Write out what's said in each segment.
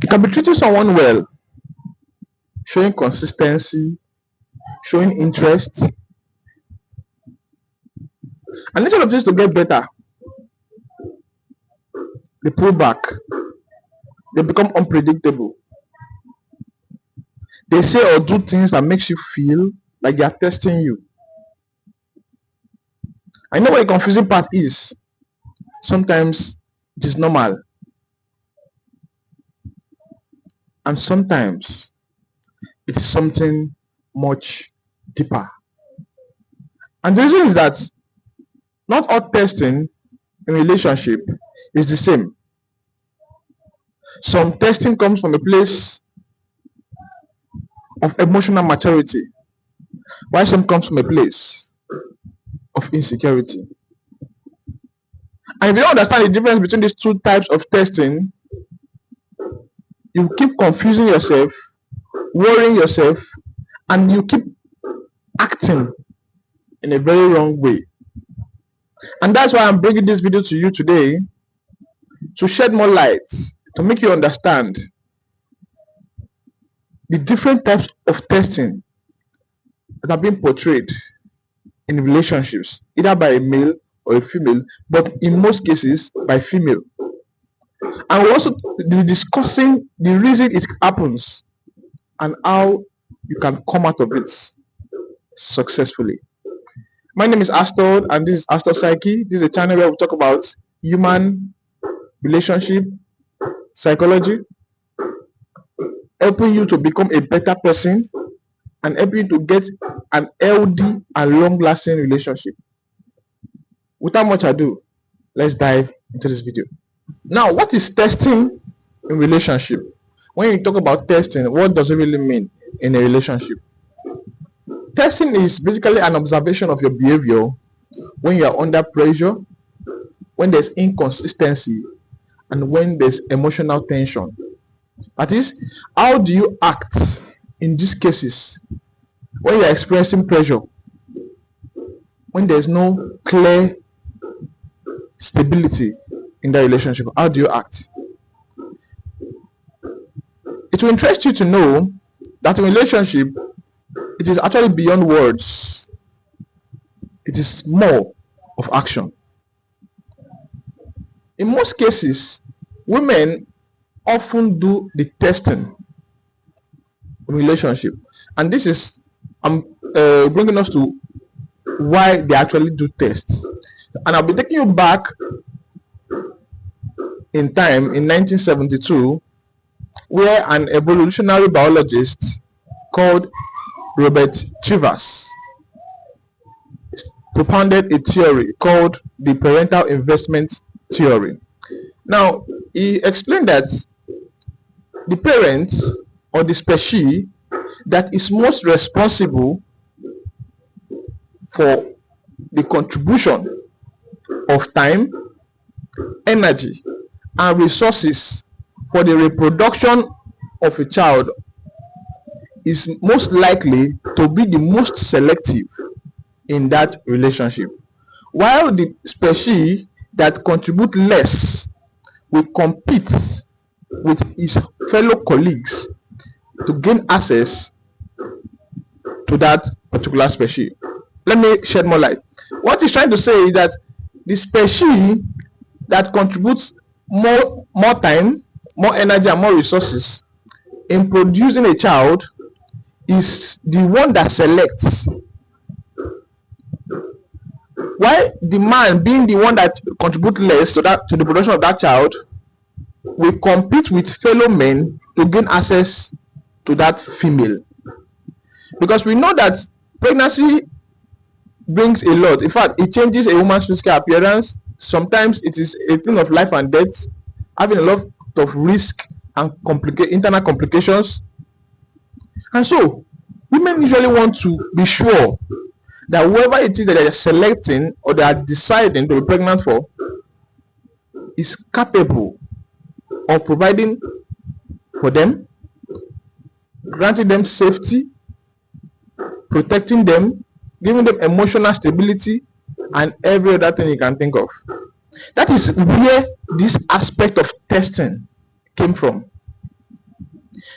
You can be treating someone well, showing consistency, showing interest, and instead of things to get better, they pull back, they become unpredictable. They say or do things that makes you feel like they are testing you. I know what the confusing part is. Sometimes it is normal, and sometimes it is something much deeper. And the reason is that not all testing in relationship is the same. Some testing comes from a place of emotional maturity, while some comes from a place of insecurity. And if you don't understand the difference between these two types of testing, you keep confusing yourself, worrying yourself, and you keep acting in a very wrong way. And that's why I'm bringing this video to you today, to shed more light, to make you understand the different types of testing that are being portrayed in relationships, either by a male or a female, but in most cases by female. And we'll also be discussing the reason it happens and how you can come out of it successfully. My name is Astor, and this is Astor Psyche. This is a channel where we talk about human relationship, psychology, helping you to become a better person and helping you to get an healthy and long-lasting relationship. Without much ado, let's dive into this video. Now, what is testing in relationship? When you talk about testing, what does it really mean in a relationship? Testing is basically an observation of your behavior when you are under pressure, when there's inconsistency, and when there's emotional tension. That is, how do you act in these cases when you are experiencing pressure, when there's no clear stability in that relationship? How do you act? It will interest you to know that in relationship, it is actually beyond words. It is more of action. In most cases, women often do the testing in relationship, and this is bringing us to why they actually do tests. And I'll be taking you back in time in 1972, where an evolutionary biologist called Robert Chivers propounded a theory called the parental investment theory. Now, he explained that the parent or the species that is most responsible for the contribution of time, energy, and resources for the reproduction of a child is most likely to be the most selective in that relationship, while the species that contribute less will compete with his fellow colleagues to gain access to that particular species. Let me shed more light. What he's trying to say is that the species that contributes more time, more energy, and more resources in producing a child is the one that selects, while the man, being the one that contributes less to the production of that child, will compete with fellow men to gain access to that female. Because we know that pregnancy brings a lot. In fact, it changes a woman's physical appearance. Sometimes it is a thing of life and death, having a lot of risk and internal complications. And so women usually want to be sure that whoever it is that they are selecting or they are deciding to be pregnant for is capable of providing for them, granting them safety, protecting them, giving them emotional stability, and every other thing you can think of. That is where this aspect of testing came from.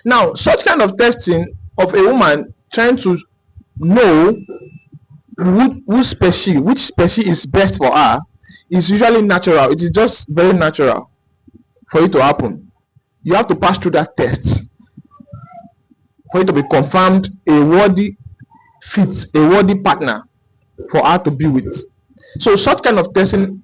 Now, such kind of testing of a woman trying to know which species is best for her is usually natural. It is just very natural for it to happen. You have to pass through that test for it to be confirmed a worthy fit, a worthy partner for her to be with. So such kind of testing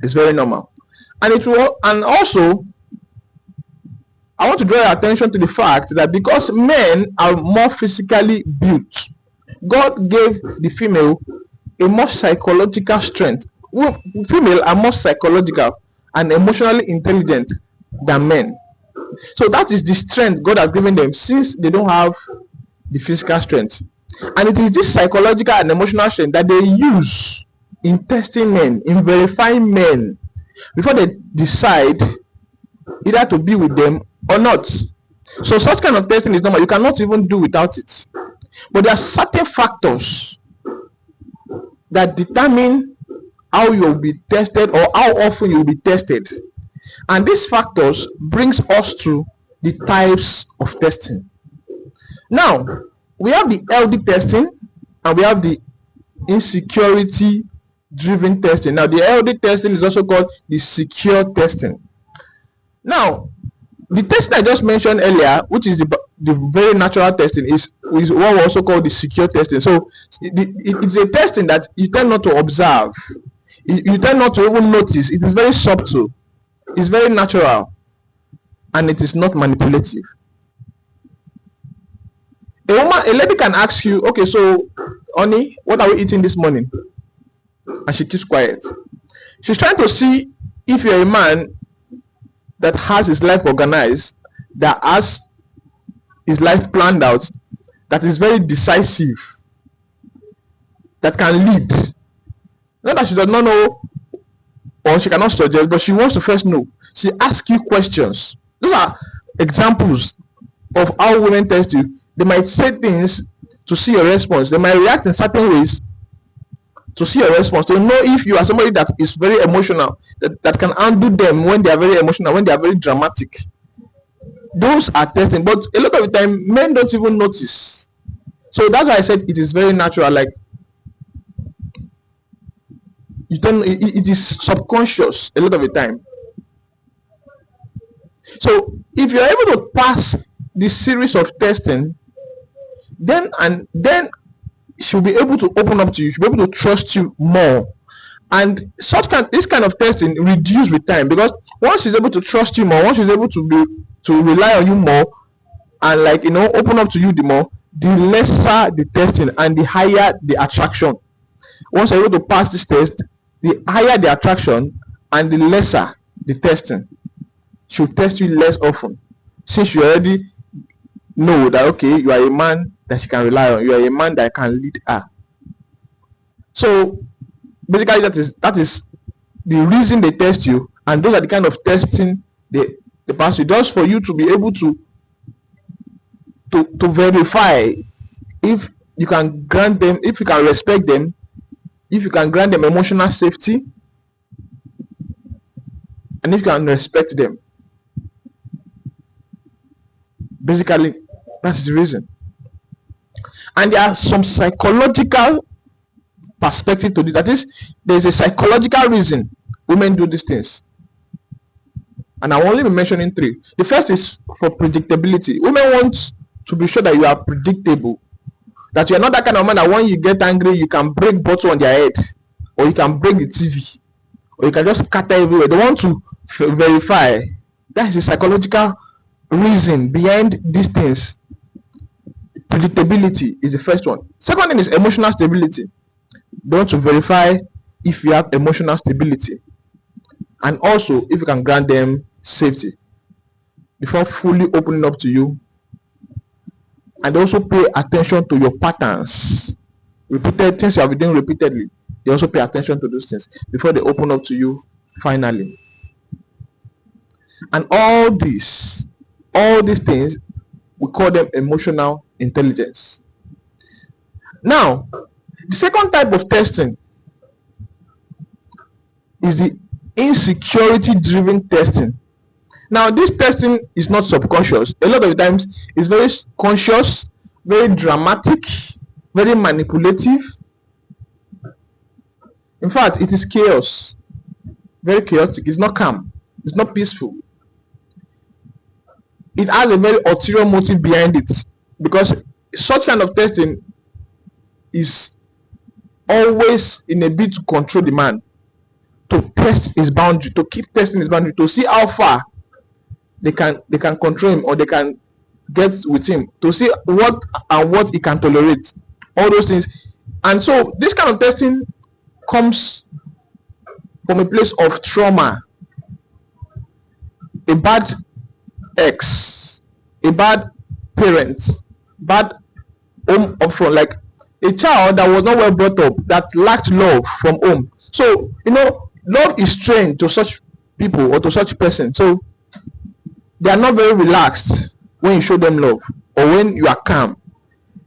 is very normal. And it will, and also I want to draw your attention to the fact that because men are more physically built, God gave the female a more psychological strength. Female are more psychological and emotionally intelligent than men. So that is the strength God has given them, since they don't have the physical strength. And it is this psychological and emotional strength that they use in testing men, in verifying men, before they decide either to be with them or not. So such kind of testing is normal. You cannot even do without it. But there are certain factors that determine how you'll be tested or how often you'll be tested. And these factors brings us to the types of testing. Now, we have the healthy testing and we have the insecurity driven testing. Now, the healthy testing is also called the secure testing. Now, the testing I just mentioned earlier, which is the very natural testing, is what we also call the secure testing. So it's a testing that you tend not to observe, you tend not to even notice. It is very subtle, it's very natural, and it is not manipulative. A lady can ask you, okay, so honey, what are we eating this morning? And she keeps quiet. She's trying to see if you're a man that has his life organized, that has his life planned out, that is very decisive, that can lead. Not that she does not know or she cannot suggest, but she wants to first know. She asks you questions. Those are examples of how women test you. They might say things to see your response. They might react in certain ways to see your response, to know if you are somebody that is very emotional, that can undo them when they are very emotional, when they are very dramatic. Those are testing, but a lot of the time men don't even notice. So that's why I said it is very natural. Like, it is subconscious a lot of the time. So if you're able to pass this series of testing, then she'll be able to open up to you. She'll be able to trust you more. And this kind of testing reduce with time, because once she's able to trust you more, once she's able to rely on you more, and open up to you the more, the lesser the testing and the higher the attraction. Once you're able to pass this test, the higher the attraction and the lesser the testing. She'll test you less often, since you already know that, okay, you are a man that she can rely on, you are a man that can lead her. So basically that is the reason they test you, and those are the kind of testing they pass you, just for you to be able to verify if you can grant them, if you can respect them, if you can grant them emotional safety, and if you can respect them. Basically, that's the reason. And there are some psychological perspective to this. That is, there's a psychological reason women do these things, and I will only be mentioning three. The first is for predictability. Women want to be sure that you are predictable, that you are not that kind of man that when you get angry you can break bottle on their head, or you can break the TV, or you can just scatter everywhere. They want to verify. That is a psychological reason behind these things. Predictability is the first one. Second thing is emotional stability. They want to verify if you have emotional stability, and also if you can grant them safety before fully opening up to you. And also pay attention to your patterns, repeated things you have been doing repeatedly. They also pay attention to those things before they open up to you finally. And all these things, we call them emotional intelligence. Now, the second type of testing is the insecurity driven testing. Now, this testing is not subconscious. A lot of times, it's very conscious, very dramatic, very manipulative. In fact, it is chaos, very chaotic. It's not calm, it's not peaceful. It has a very ulterior motive behind it, because such kind of testing is always in a bid to control the man, to test his boundary, to keep testing his boundary, to see how far they can control him, or they can get with him, to see what he can tolerate, all those things. And so this kind of testing comes from a place of trauma, a bad ex, a bad parent, bad home upfront, like a child that was not well brought up, that lacked love from home. So love is strained to such people or to such person. So they are not very relaxed when you show them love, or when you are calm.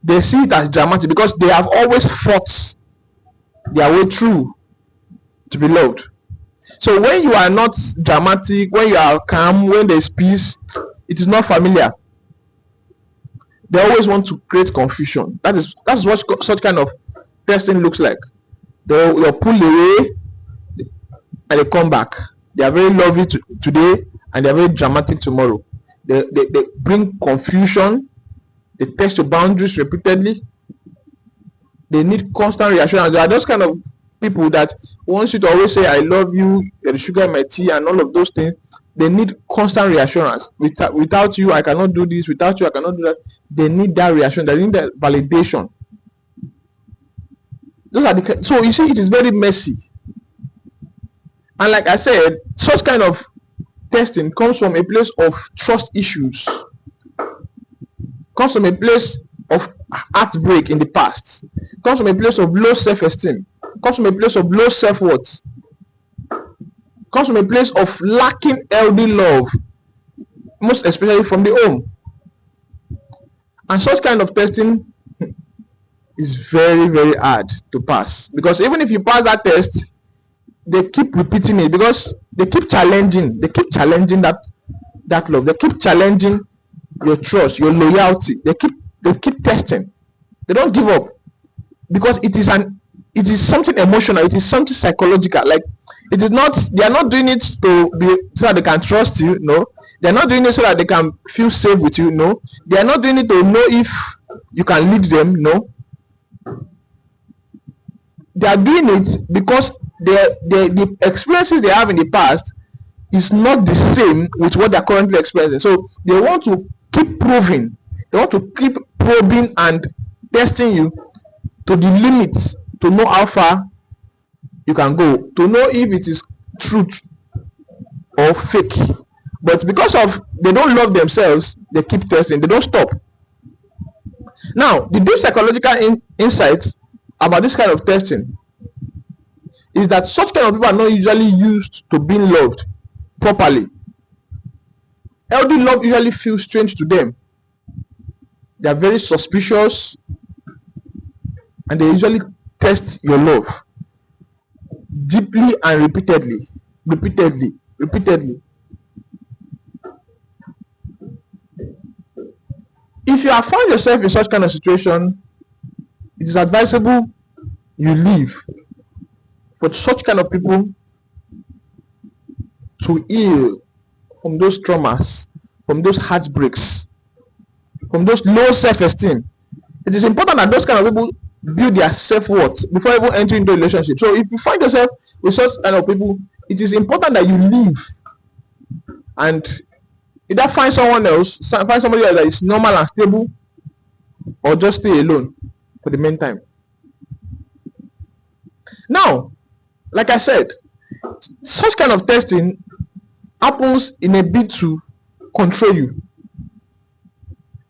They see it as dramatic, because they have always fought their way through to be loved. So when you are not dramatic, when you are calm, when there is peace, it is not familiar. They always want to create confusion. That's what such kind of testing looks like. They'll pull away and they come back. They are very lovely today, and they are very dramatic tomorrow. They bring confusion. They test your boundaries repeatedly. They need constant reassurance. They are those kind of people that wants you to always say, I love you, you're the sugar in my tea, and all of those things. They need constant reassurance. Without you, I cannot do this. Without you, I cannot do that. They need that reassurance. They need that validation. So you see, it is very messy. And like I said, such kind of testing comes from a place of trust issues, comes from a place of heartbreak in the past, comes from a place of low self-esteem, comes from a place of low self-worth, comes from a place of lacking healthy love, most especially from the home. And such kind of testing is very, very hard to pass, because even if you pass that test, they keep repeating it, because they keep challenging that love. They keep challenging your trust, your loyalty. They keep testing. They don't give up, because it is something emotional. It is something psychological. Like, it is not. They are not doing it so that they can trust you. No, they are not doing it so that they can feel safe with you. No, they are not doing it to know if you can lead them. No, they are doing it because the experiences they have in the past is not the same with what they are currently experiencing. So they want to keep proving. They want to keep probing and testing you to the limits, to know how far you can go, to know if it is truth or fake. But because of they don't love themselves, they keep testing. They don't stop. Now, the deep psychological insight about this kind of testing is that such kind of people are not usually used to being loved properly. Healthy love usually feels strange to them. They are very suspicious, and they usually test your love deeply and repeatedly. If you have found yourself in such kind of situation, it is advisable you leave. For such kind of people to heal from those traumas, from those heartbreaks, from those low self-esteem, it is important that those kind of people build their self-worth before even entering into a relationship. So if you find yourself with such kind of people, it is important that you leave and either find someone else, find somebody else that is normal and stable, or just stay alone for the meantime. Now, like I said, such kind of testing happens in a bid to control you.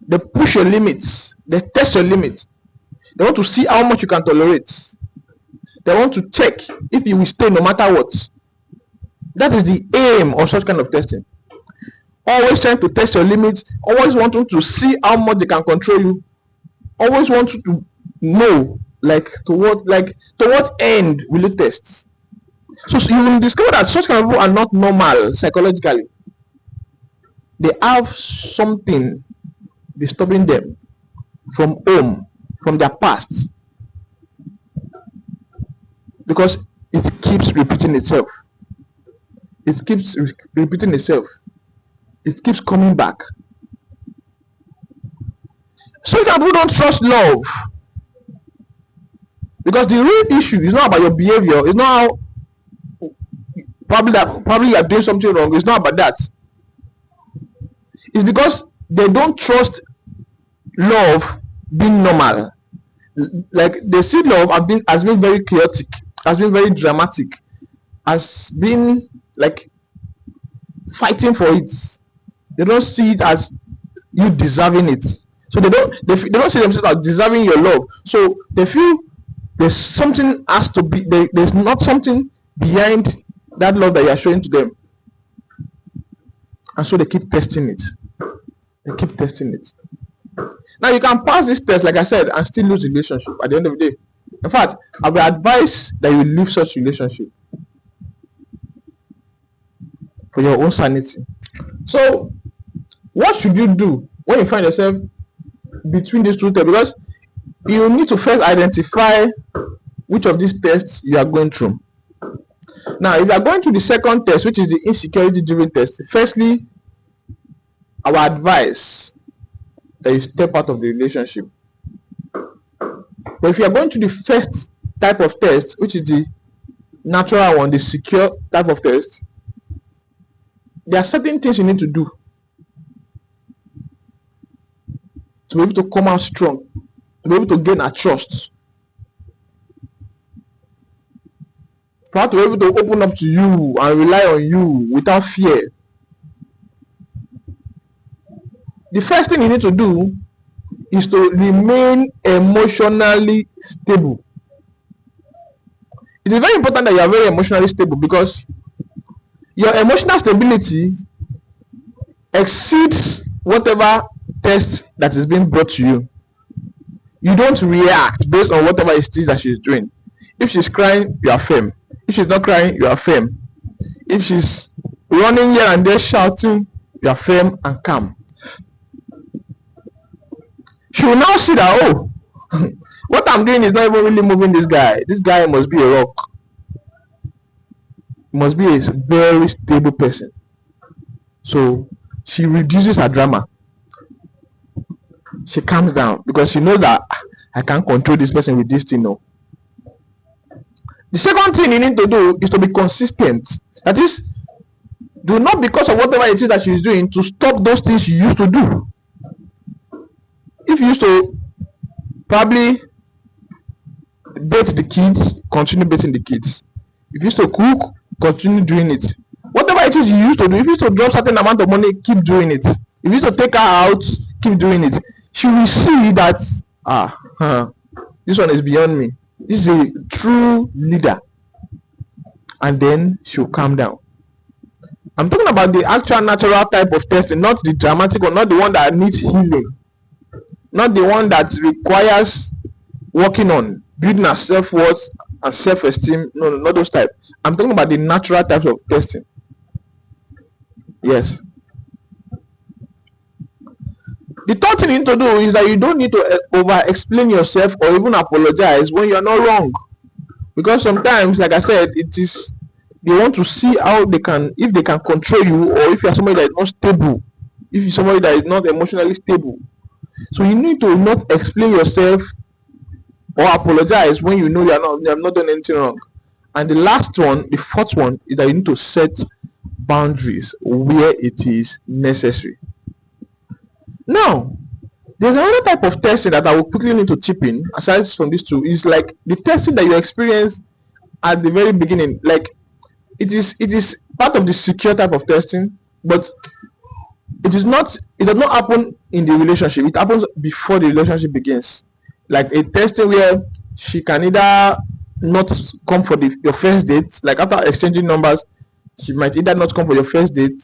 They push your limits. They test your limits. They want to see how much you can tolerate. They want to check if you will stay no matter what. That is the aim of such kind of testing. Always trying to test your limits. Always wanting to see how much they can control you. Always want you to know, to what end will you test. So you will discover that such kind of people are not normal psychologically. they have something disturbing them from home, from their past, because it keeps repeating itself. It keeps repeating itself. It keeps coming back. So that people don't trust love, because the real issue is not about your behavior. It's not how probably you are doing something wrong. It's not about that. It's because they don't trust love being normal. Like they see love has been very chaotic, has been very dramatic, has been like fighting for it. They don't see it as you deserving it. So they don't see themselves as deserving your love. So they feel there's something has to be there's not something behind that love that you are showing to them. And so they keep testing it. They keep testing it. Now you can pass this test, like I said, and still lose the relationship at the end of the day. In fact, I will advise that you leave such relationship for your own sanity. So what should you do when you find yourself between these two tests? Because you need to first identify which of these tests you are going through. Now, if you are going through the second test, which is the insecurity driven test, firstly, our advice that you step out of the relationship. But if you are going through the first type of test, which is the natural one, the secure type of test, there are certain things you need to do to be able to come out strong, to be able to gain our trust, for her to be able to open up to you and rely on you without fear. The first thing you need to do is to remain emotionally stable. It is very important that you are very emotionally stable, because your emotional stability exceeds whatever test that is being brought to you. You don't react based on whatever it is that she's doing. If she's crying, you are firm. If she's not crying, you are firm. If she's running here and there shouting, you are firm and calm. She will now see that, oh, what I'm doing is not even really moving this guy. This guy must be a rock. He must be a very stable person. So she reduces her drama. She calms down, because she knows that I can't control this person with this thing. No. The second thing you need to do is to be consistent. That is, do not, because of whatever it is that she is doing, to stop those things she used to do. If you used to probably bait the kids, continue baiting the kids. If you used to cook, continue doing it. Whatever it is you used to do, if you used to drop certain amount of money, keep doing it. If you used to take her out, keep doing it. She will see that, this one is beyond me. This is a true leader. And then she'll calm down. I'm talking about the actual natural type of testing, not the dramatic one, not the one that needs healing. Not the one that requires working on, building her self-worth and self-esteem. No, not those types. I'm talking about the natural types of testing. Yes. The third thing you need to do is that you don't need to over-explain yourself or even apologize when you are not wrong. Because sometimes, like I said, it is they want to see how they can, if they can control you, or if you are somebody that is not stable, if you're somebody that is not emotionally stable. So you need to not explain yourself or apologize when you know you have not done anything wrong. And the last one, the fourth one, is that you need to set boundaries where it is necessary. Now, there's another type of testing that I will quickly need to chip in, aside from these two, is like the testing that you experience at the very beginning. Like it is part of the secure type of testing, but it does not happen in the relationship. It happens before the relationship begins. Like a testing where she can either not come for your first date, like after exchanging numbers, she might either not come for your first date,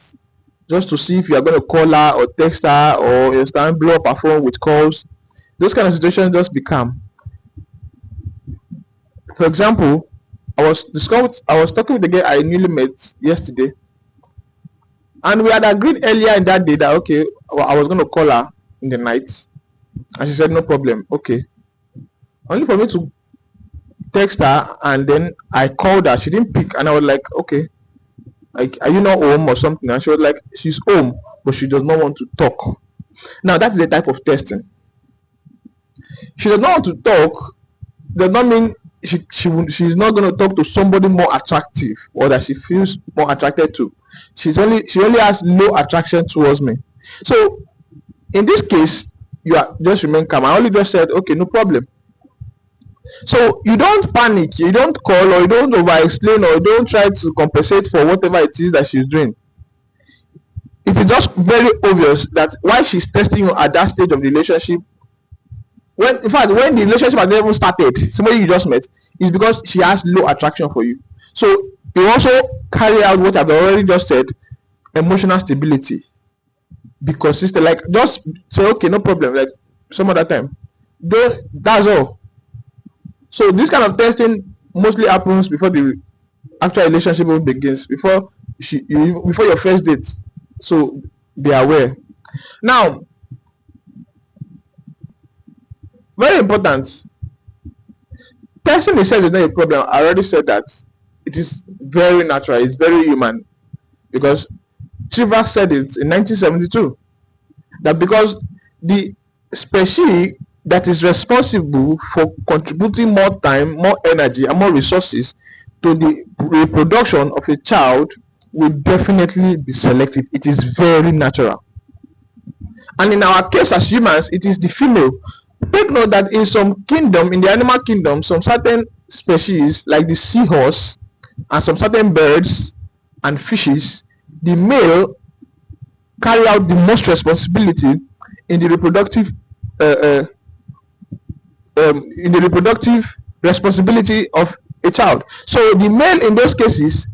just to see if you are going to call her or text her, or you start blow up her phone with calls. Those kind of situations just become. For example, I was talking with the girl I newly met yesterday, And we had agreed earlier in that day that okay, I was going to call her in the night, and she said no problem. Okay, only for me to text her, and then I called her. She didn't pick, and I was like, okay, like, are you not home or something? And she was like, she's home, but she does not want to talk. Now that is the type of testing. She does not want to talk. Does not mean she's not going to talk to somebody more attractive or that she feels more attracted to. She only has low attraction towards me. So in this case, you are just remain calm. I only just said okay, no problem. So you don't panic, you don't call, or you don't over explain, or you don't try to compensate for whatever it is that she's doing. It is just very obvious that why she's testing you at that stage of the relationship, when in fact when the relationship has never started, somebody you just met, is because she has low attraction for you. So you also carry out what I've already just said, emotional stability. Be consistent, like just say okay, no problem, like some other time. That's all. So this kind of testing mostly happens before the actual relationship even begins, before your first date. So be aware. Now, very important. Testing itself is not a problem. I already said that. It is very natural. It's very human, because Trevor said it in 1972 that because the species that is responsible for contributing more time, more energy, and more resources to the reproduction of a child will definitely be selective. It is very natural. And in our case as humans, it is the female. Take note that in some kingdom, in the animal kingdom, some certain species like the seahorse and some certain birds and fishes, the male carry out the most responsibility in the reproductive responsibility of a child. So the male in those cases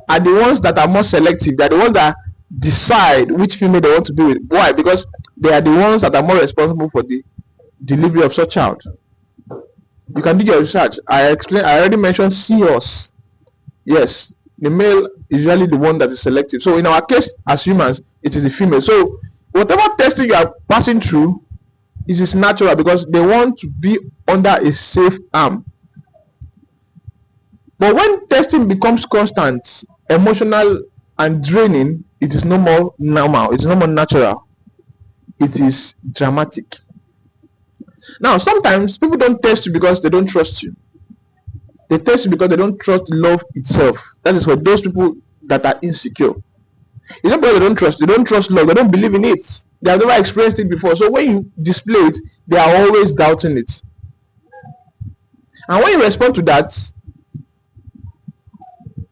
are the ones that are more selective. They are the ones that decide which female they want to be with. Why? Because they are the ones that are more responsible for the delivery of such child. You can do your research. I already mentioned seahorse. Yes, the male is usually the one that is selective. So in our case as humans, it is the female. So whatever testing you are passing through, it is natural because they want to be under a safe arm. But when testing becomes constant, emotional, and draining, it is no more normal. It is no more natural. It is dramatic. Now, sometimes people don't test you because they don't trust you. They test you because they don't trust love itself. That is for those people that are insecure. It's not because they don't trust love, they don't believe in it. They have never experienced it before. So when you display it, they are always doubting it. And when you respond to that,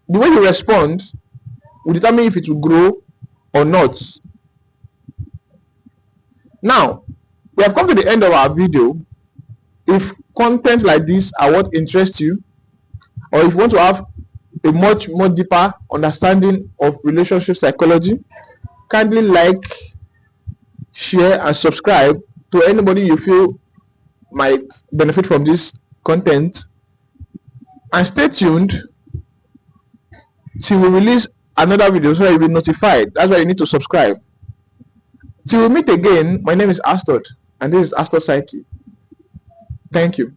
the way you respond will determine if it will grow or not. Now, we have come to the end of our video. If content like this are what interests you, or if you want to have a much more deeper understanding of relationship psychology, kindly like, share, and subscribe to anybody you feel might benefit from this content. And stay tuned till we release another video so that you'll be notified. That's why you need to subscribe. Till we meet again, my name is Astor, and this is Astor Psyche. Thank you.